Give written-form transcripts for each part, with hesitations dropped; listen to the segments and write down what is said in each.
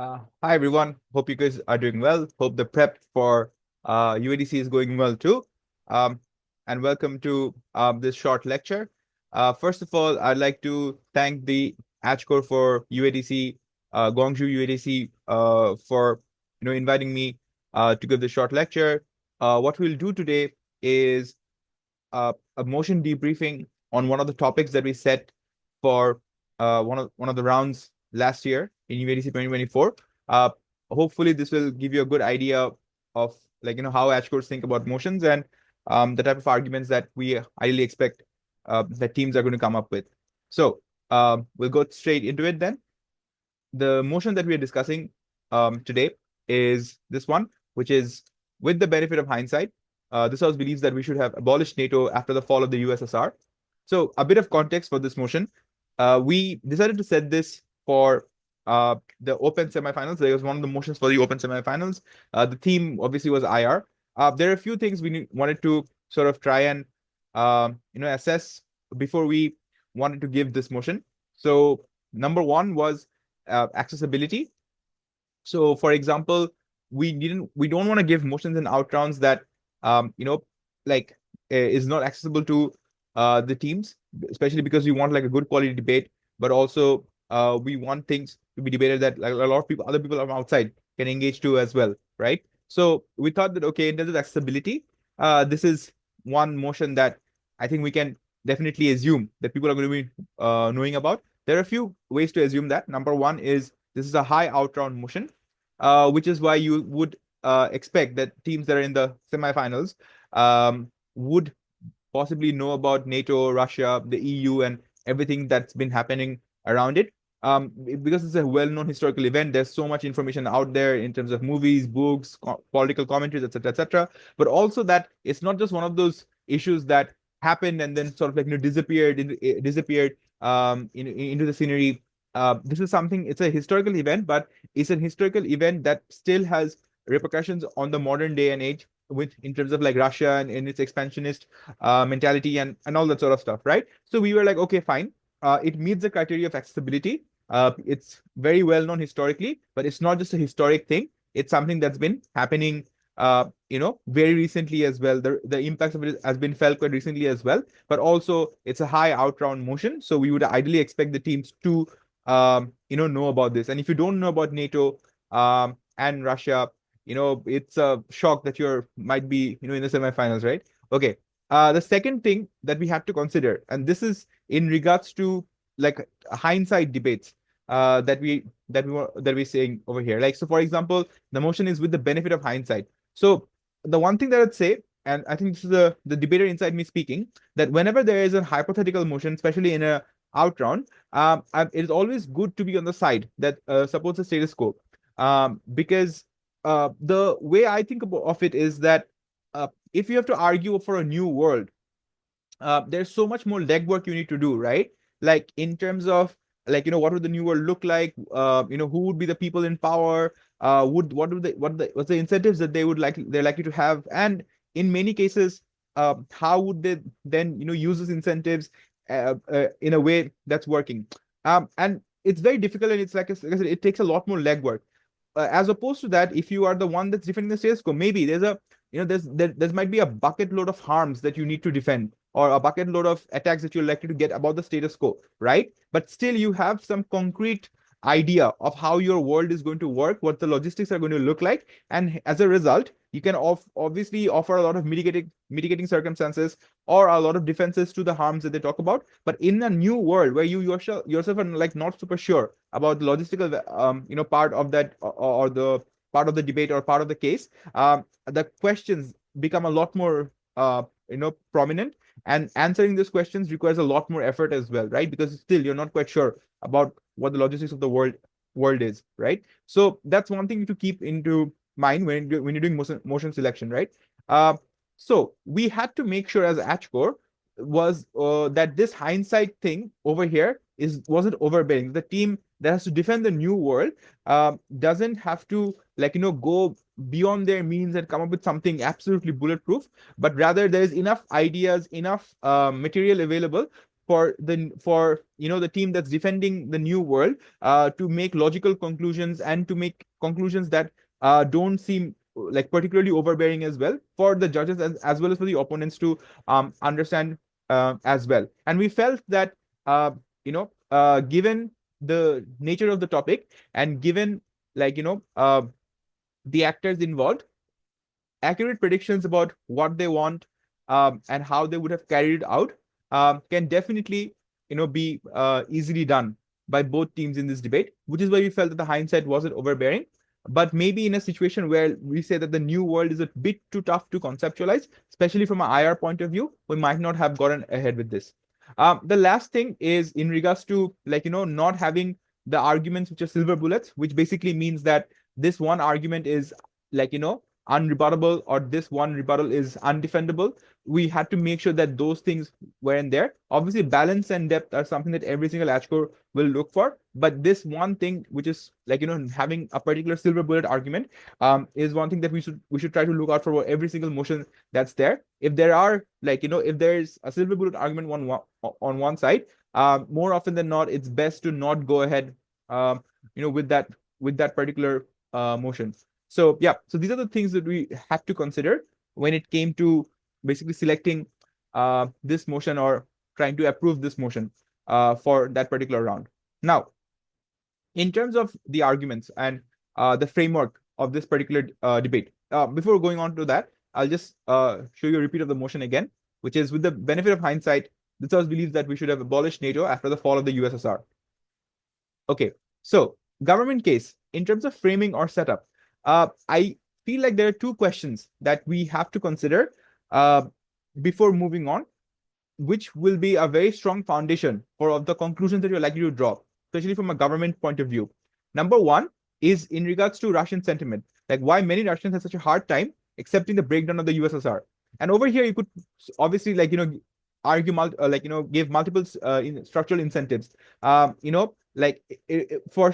Hi everyone. Hope you guys are doing well. Hope the prep for UADC is going well too. Um, and welcome to this short lecture. First of all, I'd like to thank the Core for UADC, Guangzhou UADC, for inviting me to give this short lecture. What we'll do today is a motion debriefing on one of the topics that we set for one of the rounds last year in UADC 2024. Uh, Hopefully, this will give you a good idea of how Ashcores think about motions and the type of arguments that we ideally expect that teams are going to come up with. So we'll go straight into it then. The motion that we are discussing today is this one, which is with the benefit of hindsight. This House believes that we should have abolished NATO after the fall of the USSR. So a bit of context for this motion. We decided to set this for the open semifinals. There was one of the motions for the open semifinals. The theme obviously was IR. There are a few things we wanted to sort of try and assess before we wanted to give this motion. So number one was accessibility. So, for example, we don't want to give motions and out rounds that is not accessible to the teams, especially because we want like a good quality debate, but also we want things to be debated that like a lot of people, other people from outside can engage to as well, right? So we thought that okay, in terms of accessibility, this is one motion that I think we can definitely assume that people are going to be knowing about. There are a few ways to assume that. Number one is this is a high out round motion, which is why you would expect that teams that are in the semifinals would possibly know about NATO, Russia, the EU, and everything that's been happening around it. Because it's a well-known historical event, there's so much information out there in terms of movies, books, political commentaries, etc., etc. But also that it's not just one of those issues that happened and then sort of disappeared into the scenery. This is something, it's a historical event, but it's a historical event that still has repercussions on the modern day and age with in terms of like Russia and its expansionist mentality and all that sort of stuff, right? So we were like, okay, fine. It meets the criteria of accessibility. It's very well known historically, but it's not just a historic thing. It's something that's been happening very recently as well. The impacts of it has been felt quite recently as well, but also it's a high out round motion. So we would ideally expect the teams to know about this. And if you don't know about NATO and Russia, it's a shock that you're might be, in the semifinals, right? Okay. The second thing that we have to consider, and this is in regards to like hindsight debates that we're saying over here. Like, so for example, the motion is with the benefit of hindsight. So the one thing that I'd say, and I think this is the debater inside me speaking, that whenever there is a hypothetical motion, especially in a out round, it is always good to be on the side that supports the status quo. Because the way I think of it is that if you have to argue for a new world, there's so much more legwork you need to do, right? Like in terms of like what would the new world look like? Who would be the people in power? What's the incentives that they're likely to have? And in many cases, how would they then use those incentives in a way that's working? And it's very difficult, and it's like I said, it takes a lot more legwork. As opposed to that, if you are the one that's defending the status quo, maybe there's a there might be a bucket load of harms that you need to defend, or a bucket load of attacks that you're likely to get about the status quo, right? But still, you have some concrete idea of how your world is going to work, what the logistics are going to look like, and as a result, you can obviously offer a lot of mitigating circumstances or a lot of defenses to the harms that they talk about. But in a new world where you yourself are like not super sure about the logistical part of that, or the part of the debate or part of the case, the questions become a lot more prominent, and answering these questions requires a lot more effort as well, right? Because still you're not quite sure about what the logistics of the world is, right? So that's one thing to keep into mind when you're doing motion selection, right? So we had to make sure as Core was that this hindsight thing over here wasn't overbearing. The team that has to defend the new world doesn't have to go beyond their means and come up with something absolutely bulletproof, but rather there is enough ideas, enough material available for the team that's defending the new world to make logical conclusions and to make conclusions that don't seem like particularly overbearing as well, for the judges as well as for the opponents to understand as well. And we felt that given the nature of the topic and given the actors involved, accurate predictions about what they want and how they would have carried it out can definitely be easily done by both teams in this debate, which is why we felt that the hindsight wasn't overbearing. But maybe in a situation where we say that the new world is a bit too tough to conceptualize, especially from an IR point of view, we might not have gotten ahead with this. The last thing is in regards to not having the arguments which are silver bullets, which basically means that this one argument is unrebuttable, or this one rebuttal is undefendable. We had to make sure that those things weren't there. Obviously, balance and depth are something that every single edge core will look for. But this one thing, which is having a particular silver bullet argument, is one thing that we should try to look out for every single motion that's there. If there are if there's a silver bullet argument on one side, more often than not, it's best to not go ahead with that particular motion. So yeah, so these are the things that we had to consider when it came to basically selecting this motion or trying to approve this motion for that particular round. Now, in terms of the arguments and the framework of this particular debate, before going on to that, I'll just show you a repeat of the motion again, which is, with the benefit of hindsight, this was believes that we should have abolished NATO after the fall of the USSR. Okay, so government case, in terms of framing or setup, I feel like there are two questions that we have to consider before moving on, which will be a very strong foundation for the conclusions that you're likely to draw, especially from a government point of view. Number one is in regards to Russian sentiment, like why many Russians have such a hard time accepting the breakdown of the USSR. And over here, you could obviously argue give multiple structural incentives. First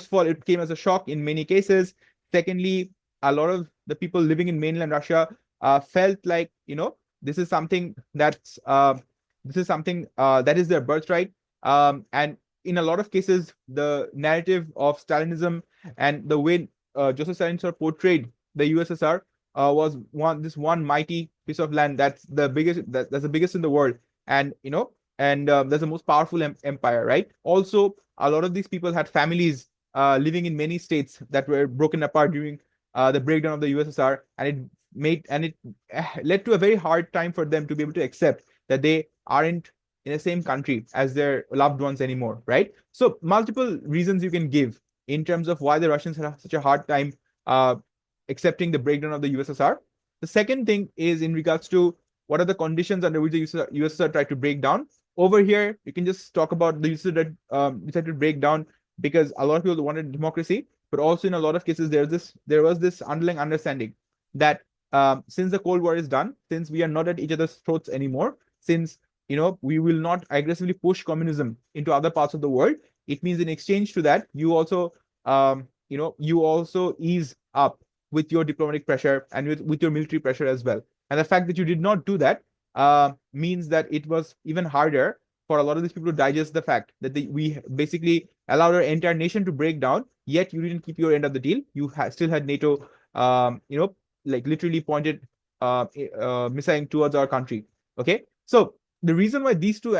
of all, it came as a shock in many cases. Secondly, a lot of the people living in mainland Russia felt like this is something that is their birthright, and in a lot of cases, the narrative of Stalinism and the way Joseph Stalin sort of portrayed the USSR was this one mighty piece of land that's the biggest in the world, and that's the most powerful empire, right? Also, a lot of these people had families living in many states that were broken apart during the breakdown of the USSR, and it led to a very hard time for them to be able to accept that they aren't in the same country as their loved ones anymore, right? So multiple reasons you can give in terms of why the Russians had such a hard time accepting the breakdown of the USSR. The second thing is in regards to what are the conditions under which the USSR tried to break down. Over here, you can just talk about the USSR that decided to break down because a lot of people wanted democracy, but also in a lot of cases, there was this underlying understanding that since the Cold War is done, since we are not at each other's throats anymore, since we will not aggressively push communism into other parts of the world, it means in exchange to that, you also ease up with your diplomatic pressure and with your military pressure as well. And the fact that you did not do that means that it was even harder for a lot of these people to digest the fact that we basically allowed our entire nation to break down, yet you didn't keep your end of the deal. You still had NATO, literally pointed missile towards our country. Okay, so the reason why these two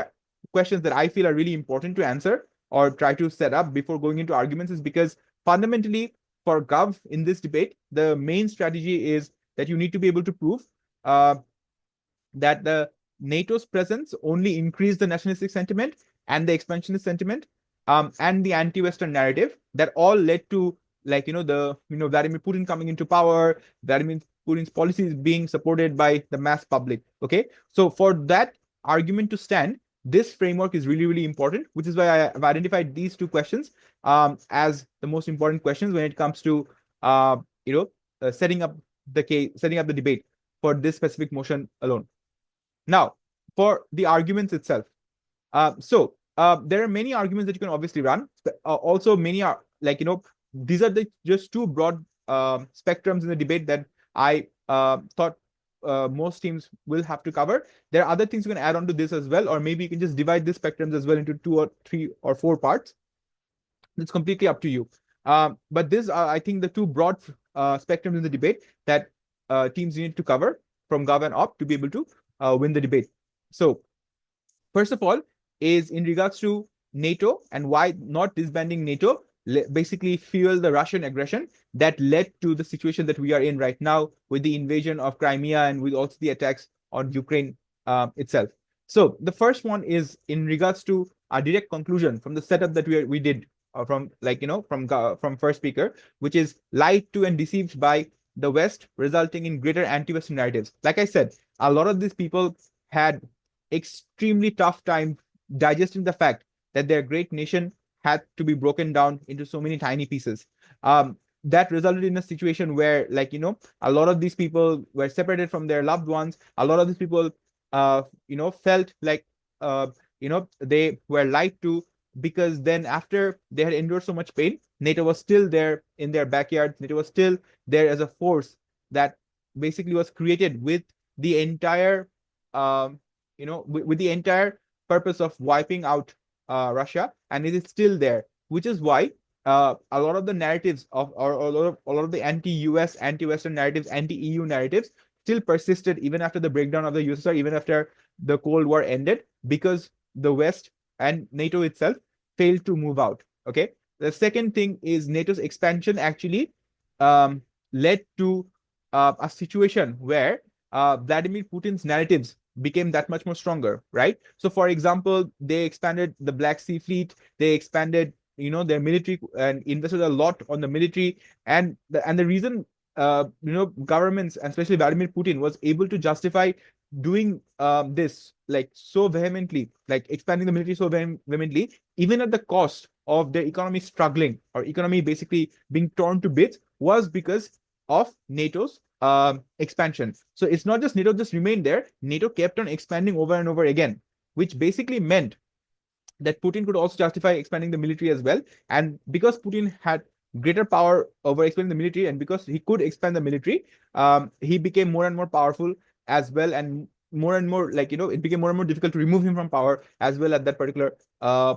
questions that I feel are really important to answer or try to set up before going into arguments is because fundamentally for Gov in this debate, the main strategy is that you need to be able to prove that the NATO's presence only increased the nationalistic sentiment and the expansionist sentiment and the anti-Western narrative that all led to Vladimir Putin coming into power, Vladimir Putin's policies being supported by the mass public. Okay, so for that argument to stand, this framework is really, really important, which is why I have identified these two questions as the most important questions when it comes to setting up the debate for this specific motion alone. Now, for the arguments itself, there are many arguments that you can obviously run. Also, many are these are just two broad spectrums in the debate that I thought most teams will have to cover. There are other things you can add on to this as well, or maybe you can just divide these spectrums as well into 2 or 3 or 4 parts. It's completely up to you. But these are, I think, the two broad spectrums in the debate that teams need to cover from Gov and Op to be able to win the debate. So first of all is in regards to NATO and why not disbanding NATO basically fuel the Russian aggression that led to the situation that we are in right now with the invasion of Crimea and with also the attacks on Ukraine itself. So the first one is in regards to our direct conclusion from the setup that we did from from first speaker, which is lied to and deceived by the West, resulting in greater anti-Western narratives. Like I said, a lot of these people had extremely tough time digesting the fact that their great nation had to be broken down into so many tiny pieces. That resulted in a situation where, a lot of these people were separated from their loved ones. A lot of these people, felt like, they were lied to, because then after they had endured so much pain, NATO was still there in their backyard. NATO was still there as a force that basically was created with the entire, with the entire purpose of wiping out Russia, and it is still there, which is why a lot of the narratives or a lot of the anti-US, anti-Western narratives, anti-EU narratives still persisted even after the breakdown of the USSR, even after the Cold War ended, because the West and NATO itself failed to move out. Okay. The second thing is NATO's expansion actually led to a situation where Vladimir Putin's narratives became that much more stronger, right? So, for example, they expanded the Black Sea Fleet, they expanded, their military and invested a lot on the military, and the reason, governments, and especially Vladimir Putin, was able to justify doing this like so vehemently, like expanding the military so vehemently, even at the cost of their economy struggling or economy basically being torn to bits, was because of NATO's expansion. So it's not just NATO just remained there, NATO kept on expanding over and over again, which basically meant that Putin could also justify expanding the military as well. And because Putin had greater power over expanding the military, and because he could expand the military, he became more and more powerful as well, and more, it became more and more difficult to remove him from power as well at that particular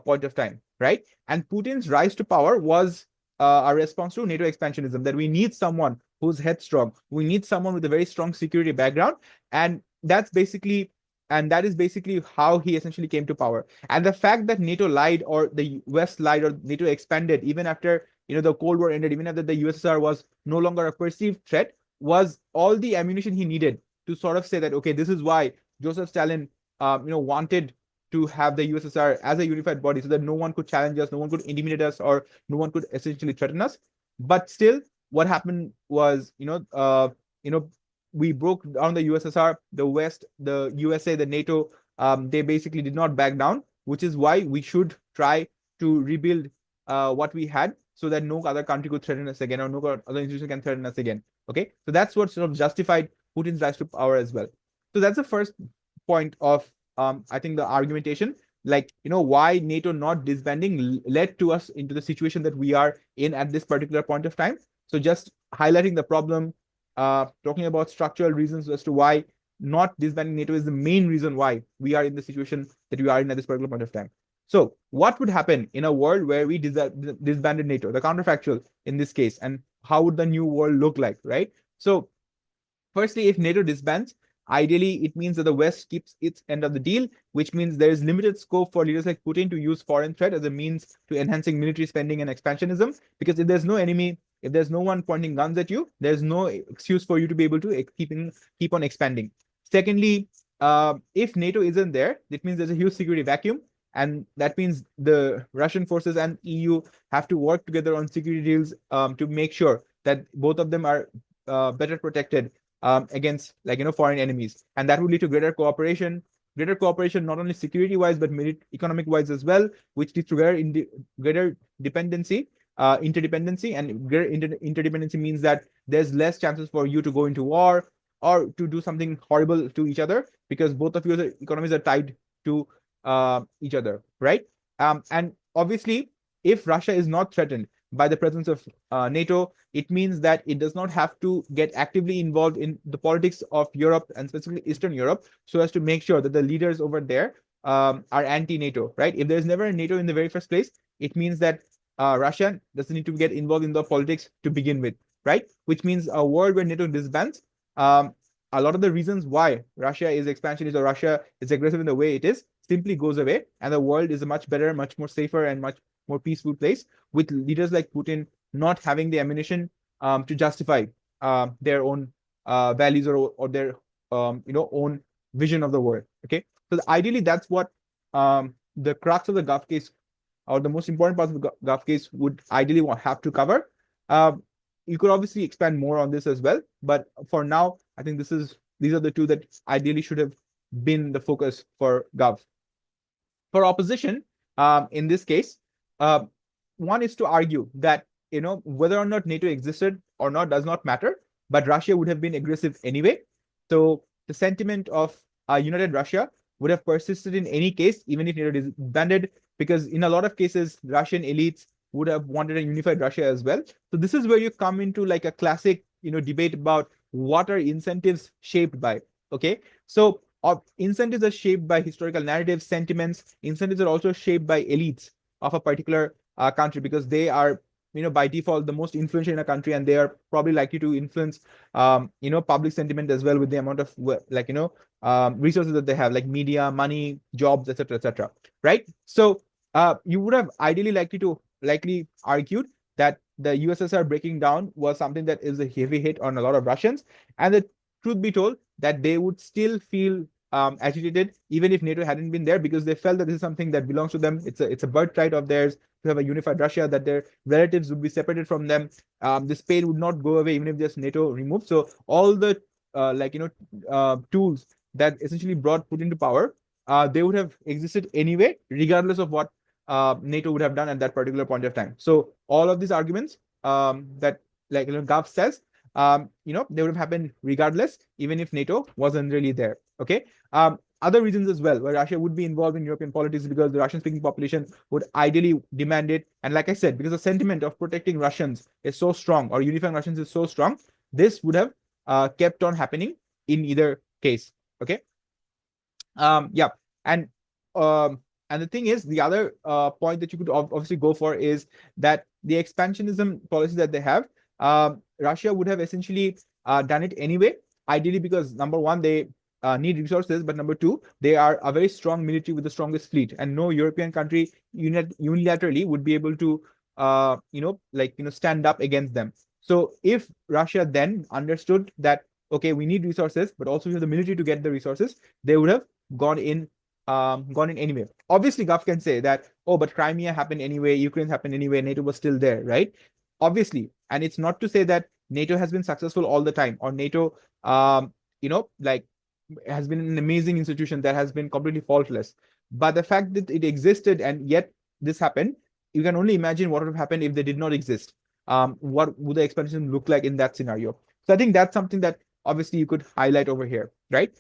point of time, right? And Putin's rise to power was a response to NATO expansionism, that we need someone who's headstrong, we need someone with a very strong security background, and that is basically how he essentially came to power. And the fact that NATO lied, or the West lied, or NATO expanded even after the Cold War ended, even after the USSR was no longer a perceived threat, was all the ammunition he needed to sort of say that, okay, this is why Joseph Stalin wanted to have the USSR as a unified body, so that no one could challenge us, no one could intimidate us, or no one could essentially threaten us. But still, what happened was, we broke down the USSR, the West, the USA, the NATO, they basically did not back down, which is why we should try to rebuild what we had, so that no other country could threaten us again, or no other institution can threaten us again. Okay, so that's what sort of justified Putin's rise to power as well. So that's the first point of, I think, the argumentation, why NATO not disbanding led to us into the situation that we are in at this particular point of time. So just highlighting the problem, talking about structural reasons as to why not disbanding NATO is the main reason why we are in the situation that we are in at this particular point of time. So what would happen in a world where we disbanded NATO, the counterfactual in this case, and how would the new world look like, right? So firstly, if NATO disbands, ideally, it means that the West keeps its end of the deal, which means there is limited scope for leaders like Putin to use foreign threat as a means to enhancing military spending and expansionism. Because if there's no enemy, if there's no one pointing guns at you, there's no excuse for you to be able to keep on expanding. Secondly, if NATO isn't there, it means there's a huge security vacuum. And that means the Russian forces and EU have to work together on security deals to make sure that both of them are better protected against foreign enemies, and that would lead to greater cooperation not only security wise but economic wise as well, which leads to greater dependency, interdependency. And greater interdependency means that there's less chances for you to go into war or to do something horrible to each other, because both of your economies are tied to each other, right? And obviously, if Russia is not threatened, by the presence of NATO, it means that it does not have to get actively involved in the politics of Europe and specifically Eastern Europe, so as to make sure that the leaders over there are anti-NATO, right? If there's never a NATO in the very first place, it means that Russia doesn't need to get involved in the politics to begin with, right? Which means a world where NATO disbands, a lot of the reasons why Russia is expansionist or Russia is aggressive in the way it is simply goes away, and the world is a much better, much more safer, and much more peaceful place, with leaders like Putin not having the ammunition to justify their own values or their own vision of the world. Okay, so ideally that's what the crux of the Gulf case, or the most important parts of the Gulf case, would ideally have to cover. You could obviously expand more on this as well, but for now, I think these are the two that ideally should have been the focus for Gulf. For opposition, in this case, one is to argue that whether or not NATO existed or not does not matter, but Russia would have been aggressive anyway. So the sentiment of united Russia would have persisted in any case, even if NATO disbanded, because in a lot of cases, Russian elites would have wanted a unified Russia as well. So this is where you come into like a classic, debate about what are incentives shaped by. Okay, so incentives are shaped by historical narratives, sentiments. Incentives are also shaped by elites of a particular country, because they are, by default, the most influential in a country, and they are probably likely to influence, public sentiment as well, with the amount of resources that they have, like media, money, jobs, etc., etc. Right? So you would have ideally likely argued that the USSR breaking down was something that is a heavy hit on a lot of Russians, and the truth be told, that they would still feel agitated even if NATO hadn't been there, because they felt that this is something that belongs to them. It's a birthright of theirs to have a unified Russia, that their relatives would be separated from them. This pain would not go away even if there's NATO removed. So all the tools that essentially brought Putin to power, they would have existed anyway, regardless of what NATO would have done at that particular point of time. So all of these arguments that Gulf says, they would have happened regardless, even if NATO wasn't really there. Okay. Other reasons as well where Russia would be involved in European politics, because the Russian-speaking population would ideally demand it. And like I said, because the sentiment of protecting Russians is so strong, or unifying Russians is so strong, this would have kept on happening in either case. Okay. Yeah. And the thing is, the other point that you could obviously go for is that the expansionism policy that they have, Russia would have essentially done it anyway, ideally because, number one, they need resources, but number two, they are a very strong military with the strongest fleet, and no European country unilaterally would be able to stand up against them. So if Russia then understood that, okay, we need resources, but also we have the military to get the resources, they would have gone in anyway. Obviously, Gulf can say that, oh, but Crimea happened anyway, Ukraine happened anyway, NATO was still there, right? Obviously, and it's not to say that NATO has been successful all the time, or NATO, has been an amazing institution that has been completely faultless. But the fact that it existed and yet this happened, you can only imagine what would have happened if they did not exist. What would the expansion look like in that scenario? So I think that's something that obviously you could highlight over here, right?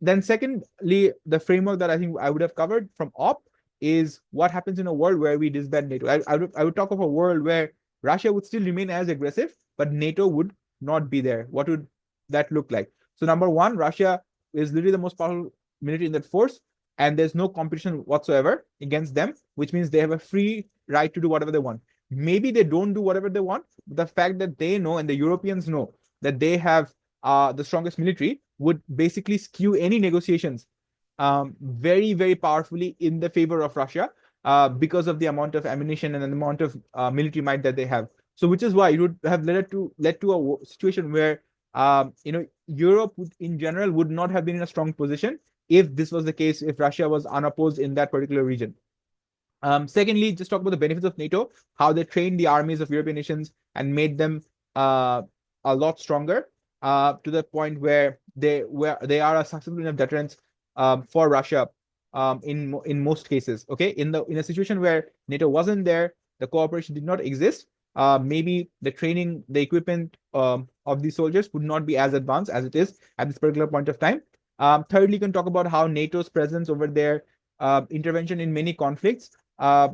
Then secondly, the framework that I think I would have covered from op is what happens in a world where we disband NATO. I would talk of a world where Russia would still remain as aggressive, but NATO would not be there. What would that look like? So number one, Russia is literally the most powerful military in that force, and there's no competition whatsoever against them, which means they have a free right to do whatever they want. Maybe they don't do whatever they want, but the fact that they know and the Europeans know that they have the strongest military would basically skew any negotiations very, very powerfully in the favor of Russia because of the amount of ammunition and the amount of military might that they have. So which is why it would have led to a situation where Europe in general would not have been in a strong position if this was the case, if Russia was unopposed in that particular region. Secondly, just talk about the benefits of NATO, how they trained the armies of European nations and made them a lot stronger to the point where they are a successful enough deterrent for Russia in most cases. Okay, in a situation where NATO wasn't there, the cooperation did not exist. Maybe the training, the equipment of these soldiers would not be as advanced as it is at this particular point of time. Thirdly, you can talk about how NATO's presence over there, intervention in many conflicts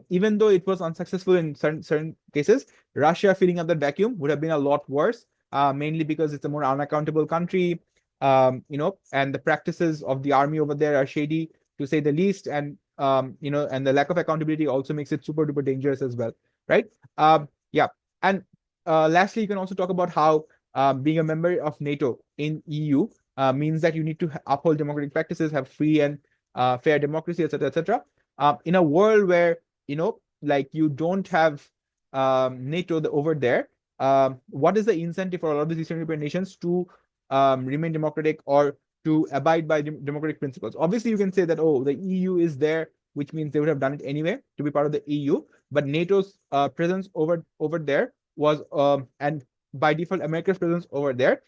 Even though it was unsuccessful in certain cases, Russia filling up that vacuum would have been a lot worse, mainly because it's a more unaccountable country, and the practices of the army over there are shady, to say the least, and and the lack of accountability also makes it super duper dangerous as well, right? Yeah, and lastly, you can also talk about how being a member of NATO in EU means that you need to uphold democratic practices, have free and fair democracy, etc., etc. In a world where like you don't have NATO over there, what is the incentive for a lot of these Eastern European nations to remain democratic or to abide by democratic principles? Obviously, you can say that, oh, the EU is there, which means they would have done it anyway to be part of the EU. But NATO's presence over there was, and by default, America's presence over there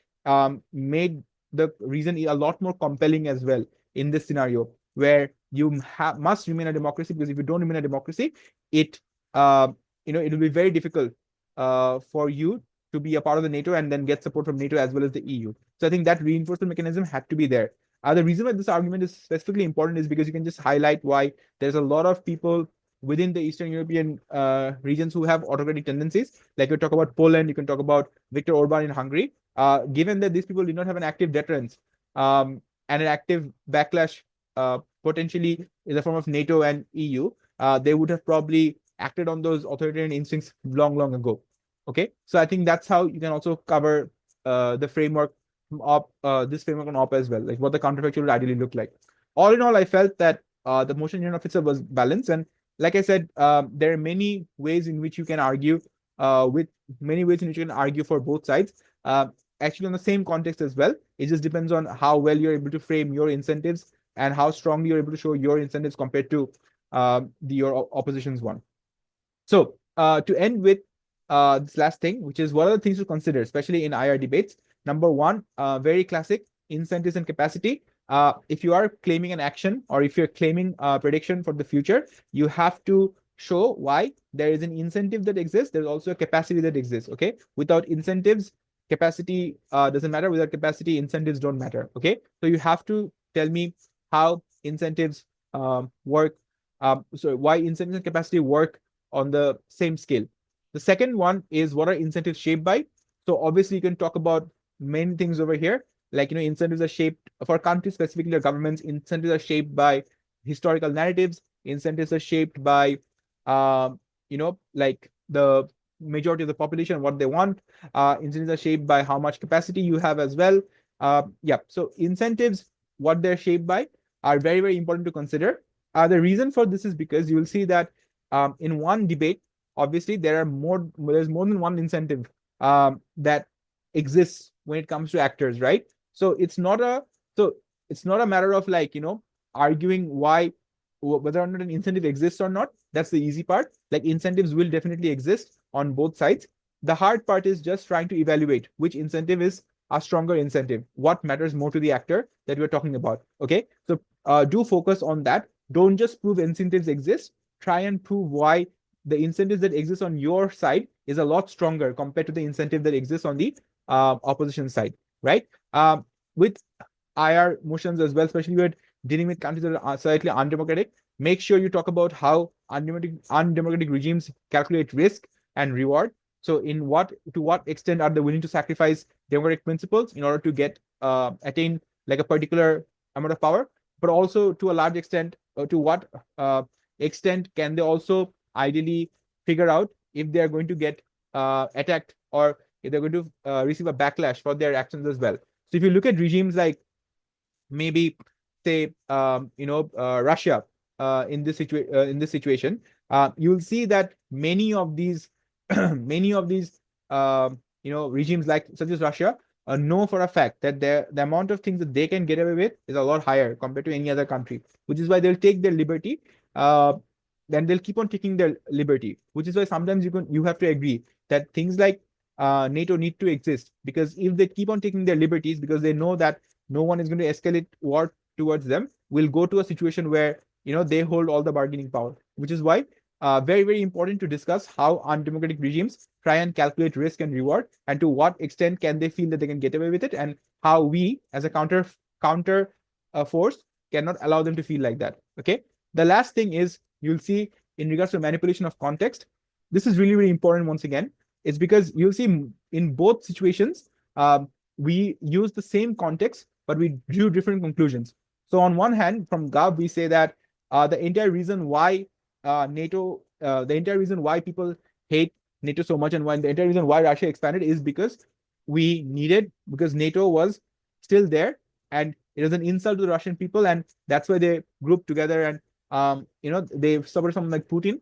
made the reason a lot more compelling as well in this scenario, where you must remain a democracy, because if you don't remain a democracy, it it will be very difficult for you to be a part of the NATO and then get support from NATO as well as the EU. So I think that reinforcement mechanism had to be there. The reason why this argument is specifically important is because you can just highlight why there's a lot of people within the Eastern European regions who have autocratic tendencies. Like you talk about Poland, you can talk about Viktor Orban in Hungary. Given that these people did not have an active deterrence and an active backlash, potentially in the form of NATO and EU, they would have probably acted on those authoritarian instincts long, long ago. Okay, so I think that's how you can also cover the framework of this framework on op as well, like what the counterfactual would ideally look like. All in all, I felt that the motion in and of itself was balanced, and like I said, there are many ways in which you can argue with many ways in which you can argue for both sides. Actually, on the same context as well, it just depends on how well you're able to frame your incentives and how strongly you're able to show your incentives compared to your opposition's one. So to end with this last thing, which is what are the things to consider, especially in IR debates. Number one, very classic, incentives and capacity. If you are claiming an action or if you're claiming a prediction for the future, you have to show why there is an incentive that exists. There's also a capacity that exists. Okay, without incentives, capacity doesn't matter. Without capacity, incentives don't matter. Okay, so you have to tell me how incentives work. So why incentives and capacity work on the same scale. The second one is, what are incentives shaped by? So obviously you can talk about many things over here. Like, incentives are shaped for countries, specifically or governments. Incentives are shaped by historical narratives. Incentives are shaped by, like the majority of the population, what they want. Incentives are shaped by how much capacity you have as well. Yeah, so incentives, what they're shaped by, are very, very important to consider. The reason for this is because you will see that in one debate, obviously there's more than one incentive that exists when it comes to actors, right? So it's not a matter of like, arguing whether or not an incentive exists or not. That's the easy part. Like, incentives will definitely exist on both sides. The hard part is just trying to evaluate which incentive is a stronger incentive, what matters more to the actor that we're talking about. Okay, so do focus on that. Don't just prove incentives exist. Try and prove why the incentives that exist on your side is a lot stronger compared to the incentive that exists on the opposition side, right? With IR motions as well, especially when dealing with countries that are slightly undemocratic, make sure you talk about how undemocratic regimes calculate risk and reward. So to what extent are they willing to sacrifice democratic principles in order to get attain like a particular amount of power, but also to a large extent, to what extent can they also ideally figure out if they are going to get attacked or if they're going to receive a backlash for their actions as well. So if you look at regimes like maybe say Russia in this situation, you'll see that many of these regimes like such as Russia know for a fact that the amount of things that they can get away with is a lot higher compared to any other country, which is why they'll take their liberty. Then they'll keep on taking their liberty, which is why sometimes you have to agree that things like NATO need to exist, because if they keep on taking their liberties because they know that no one is going to escalate war towards them, we'll go to a situation where they hold all the bargaining power, which is why very, very important to discuss how undemocratic regimes try and calculate risk and reward, and to what extent can they feel that they can get away with it, and how we as a counter force cannot allow them to feel like that. Okay, the last thing is, you'll see in regards to manipulation of context, this is really, really important once again. It's because you'll see in both situations, we use the same context, but we drew different conclusions. So on one hand, from 𝐷𝐸, we say that the entire reason why NATO, the entire reason why people hate NATO so much, and why the entire reason why Russia expanded is because because NATO was still there, and it was an insult to the Russian people, and that's why they grouped together, and they suffered something like Putin,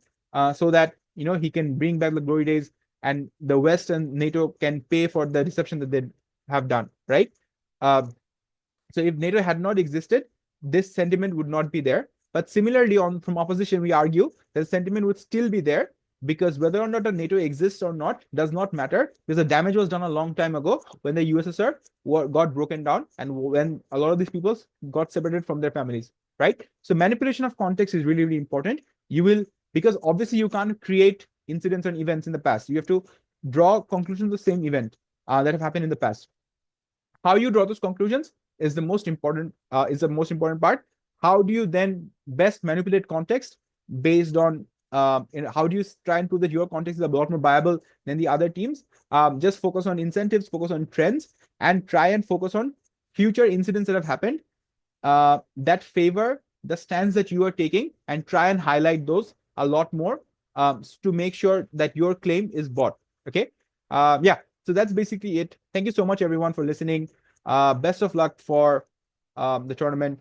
so that he can bring back the glory days, and the West and NATO can pay for the deception that they have done, right? So if NATO had not existed, this sentiment would not be there. But similarly, from opposition, we argue that the sentiment would still be there, because whether or not the NATO exists or not does not matter, because the damage was done a long time ago when the USSR got broken down, and when a lot of these people got separated from their families, right? So manipulation of context is really, really important. Because obviously you can't create incidents and events in the past. You have to draw conclusions of the same event that have happened in the past. How you draw those conclusions is the most important part. How do you then best manipulate context based on how do you try and prove that your context is a lot more viable than the other teams? Just focus on incentives, focus on trends, and try and focus on future incidents that have happened that favor the stance that you are taking, and try and highlight those a lot more to make sure that your claim is bought. Okay. Yeah. So that's basically it. Thank you so much, everyone, for listening. Best of luck for the tournament.